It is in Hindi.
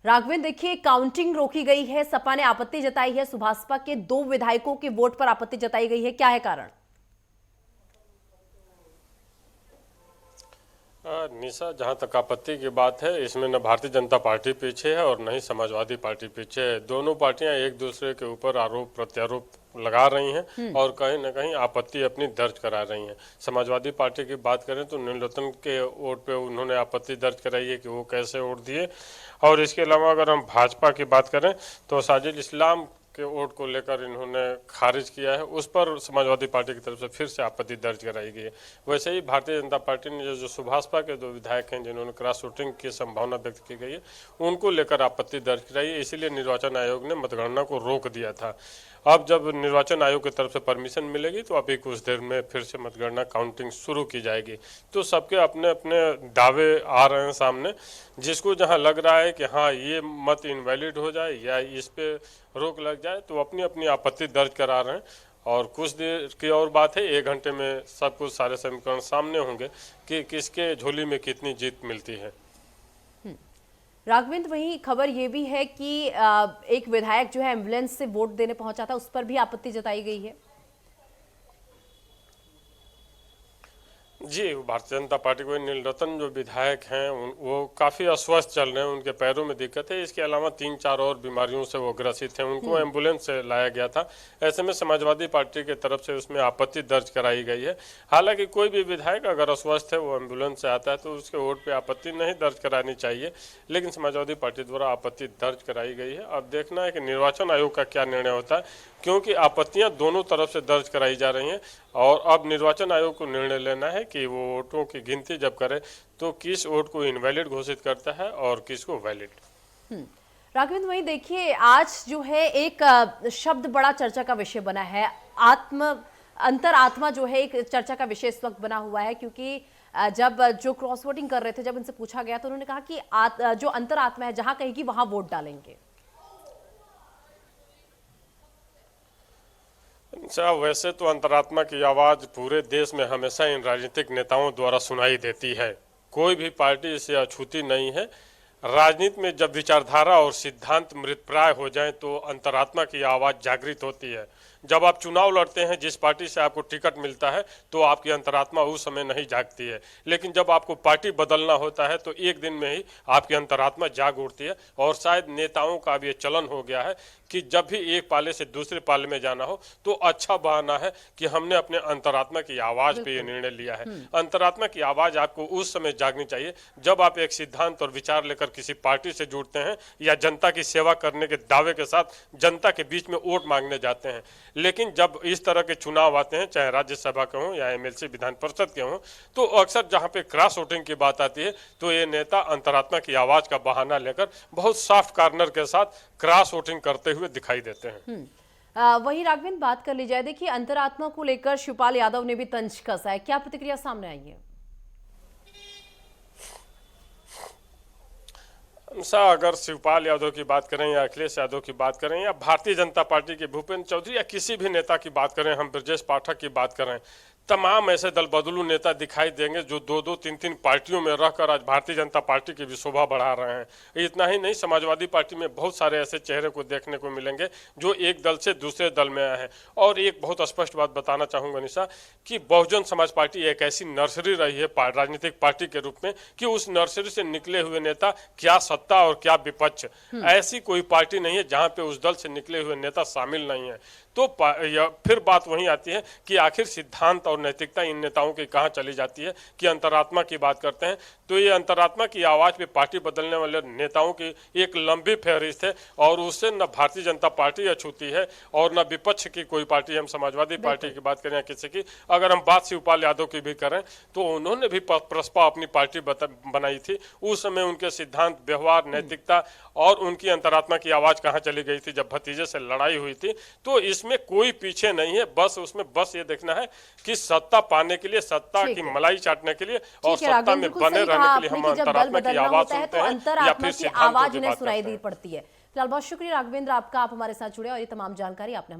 राघवेंद्र, देखिए काउंटिंग रोकी गई है, सपा ने आपत्ति जताई है, सुभाषपा के 2 विधायकों के वोट पर आपत्ति जताई गई है, क्या है कारण? निशा, जहां तक आपत्ति की बात है, इसमें न भारतीय जनता पार्टी पीछे है और न ही समाजवादी पार्टी पीछे है। दोनों पार्टियां एक दूसरे के ऊपर आरोप प्रत्यारोप लगा रही हैं और कहीं न कहीं आपत्ति अपनी दर्ज करा रही हैं। समाजवादी पार्टी की बात करें तो नीलरतन के वोट पे उन्होंने आपत्ति दर्ज कराई है कि वो कैसे वोट दिए, और इसके अलावा अगर हम भाजपा की बात करें तो साजिद इस्लाम के वोट को लेकर इन्होंने खारिज किया है, उस पर समाजवादी पार्टी की तरफ से फिर से आपत्ति दर्ज कराई गई है। वैसे ही भारतीय जनता पार्टी ने जो सुभाषपा के 2 विधायक हैं जिन्होंने क्रॉस वोटिंग की संभावना व्यक्त की गई है, उनको लेकर आपत्ति दर्ज कराई है। इसीलिए निर्वाचन आयोग ने मतगणना को रोक दिया था। अब जब निर्वाचन आयोग की तरफ से परमिशन मिलेगी तो अभी कुछ देर में फिर से मतगणना काउंटिंग शुरू की जाएगी। तो सबके अपने अपने दावे आ रहे हैं सामने, जिसको जहां लग रहा है कि हाँ ये मत इनवैलिड हो जाए या इस पे रोक लग जाए, तो अपनी अपनी आपत्ति दर्ज करा रहे हैं। और कुछ देर की और बात है, 1 घंटे में सब कुछ सारे समीकरण सामने होंगे कि किसके झोली में कितनी जीत मिलती है। राघवेंद्र, वहीं खबर ये भी है कि एक विधायक जो है एम्बुलेंस से वोट देने पहुंचा था, उस पर भी आपत्ति जताई गई है। जी, भारतीय जनता पार्टी को नीलरतन जो विधायक हैं वो काफ़ी अस्वस्थ चल रहे हैं, उनके पैरों में दिक्कत है। इसके अलावा 3-4 और बीमारियों से वो ग्रसित हैं, उनको एम्बुलेंस से लाया गया था। ऐसे में समाजवादी पार्टी की तरफ से उसमें आपत्ति दर्ज कराई गई है। हालांकि कोई भी विधायक अगर अस्वस्थ है, वो एम्बुलेंस से आता है तो उसके वोट पर आपत्ति नहीं दर्ज करानी चाहिए, लेकिन समाजवादी पार्टी द्वारा आपत्ति दर्ज कराई गई है। अब देखना है कि निर्वाचन आयोग का क्या निर्णय होता है, क्योंकि आपत्तियां दोनों तरफ से दर्ज कराई जा रही हैं और अब निर्वाचन आयोग को निर्णय लेना है कि वो वोटों की गिनती जब करे तो किस वोट को इनवैलिड घोषित करता है और किसको वैलिड। राघवेंद्र, वहीं देखिए आज जो है एक शब्द बड़ा चर्चा का विषय बना है, अंतरात्मा जो है एक चर्चा का विषय इस वक्त बना हुआ है, क्योंकि जब जो क्रॉस वोटिंग कर रहे थे, जब इनसे पूछा गया तो उन्होंने कहा कि जो अंतरात्मा है जहां कहेगी वहां वोट डालेंगे। अच्छा, वैसे तो अंतरात्मा की आवाज़ पूरे देश में हमेशा इन राजनीतिक नेताओं द्वारा सुनाई देती है। कोई भी पार्टी इसे अछूती नहीं है। राजनीति में जब विचारधारा और सिद्धांत मृतप्राय हो जाएं तो अंतरात्मा की आवाज़ जागृत होती है। जब आप चुनाव लड़ते हैं, जिस पार्टी से आपको टिकट मिलता है, तो आपकी अंतरात्मा उस समय नहीं जागती है, लेकिन जब आपको पार्टी बदलना होता है तो एक दिन में ही आपकी अंतरात्मा जाग उठती है। और शायद नेताओं का अब ये चलन हो गया है कि जब भी एक पाले से दूसरे पाले में जाना हो तो अच्छा बहाना है कि हमने अपने अंतरात्मा की आवाज़ पे ये निर्णय लिया है। अंतरात्मा की आवाज़ आपको उस समय जागनी चाहिए जब आप एक सिद्धांत और विचार लेकर किसी पार्टी से जुड़ते हैं या जनता की सेवा करने के दावे के साथ जनता के बीच में वोट मांगने जाते हैं। लेकिन जब इस तरह के चुनाव आते हैं, चाहे राज्यसभा के हों या एमएलसी विधान परिषद के हों, तो अक्सर जहां पे क्रॉस वोटिंग की बात आती है तो ये नेता अंतरात्मा की आवाज़ का बहाना लेकर बहुत सॉफ्ट कॉर्नर के साथ क्रॉस वोटिंग करते हुए दिखाई देते हैं। वही राघवेंद्र, बात कर ली जाए, देखिए अंतरात्मा को लेकर शिवपाल यादव ने भी तंज कसा है, क्या प्रतिक्रिया सामने आई है? अगर शिवपाल यादव की बात करें या अखिलेश यादव की बात करें या भारतीय जनता पार्टी के भूपेंद्र चौधरी या किसी भी नेता की बात करें, हम ब्रजेश पाठक की बात करें, तमाम ऐसे दल बदलू नेता दिखाई देंगे जो 2-2, 3-3 पार्टियों में रहकर आज भारतीय जनता पार्टी की भी शोभा बढ़ा रहे हैं। इतना ही नहीं, समाजवादी पार्टी में बहुत सारे ऐसे चेहरे को देखने को मिलेंगे जो एक दल से दूसरे दल में आए हैं। और एक बहुत स्पष्ट बात बताना चाहूँगा निशा, कि बहुजन समाज पार्टी एक ऐसी नर्सरी रही है राजनीतिक पार्टी के रूप में कि उस नर्सरी से निकले हुए नेता क्या सत्ता और क्या विपक्ष, ऐसी कोई पार्टी नहीं है जहाँ पे उस दल से निकले हुए नेता शामिल नहीं है। तो फिर बात वहीं आती है कि आखिर सिद्धांत और नैतिकता इन नेताओं की कहाँ चली जाती है कि अंतरात्मा की बात करते हैं तो ये अंतरात्मा की आवाज़ पे पार्टी बदलने वाले नेताओं की एक लंबी फहरिस्त है और उससे न भारतीय जनता पार्टी अछूती है और न विपक्ष की कोई पार्टी, हम समाजवादी पार्टी की बात करें या किसी की। अगर हम बात शिवपाल यादव की भी करें तो उन्होंने भी प्रसपा अपनी पार्टी बनाई थी, उस समय उनके सिद्धांत, व्यवहार, नैतिकता और उनकी अंतरात्मा की आवाज़ कहाँ चली गई थी जब भतीजे से लड़ाई हुई थी। तो इसमें कोई पीछे नहीं है, बस उसमें बस ये देखना है कि सत्ता पाने के लिए, सत्ता की मलाई चाटने के लिए और सत्ता में बने रहने के लिए हम अंतरात्मा की आवाज सुनते हैं या फिर सिद्धांतों की बात करते हैं। सुनाई दी पड़ती है। फिलहाल बहुत शुक्रिया राघवेंद्र आपका, आप हमारे साथ जुड़े और ये तमाम जानकारी आपने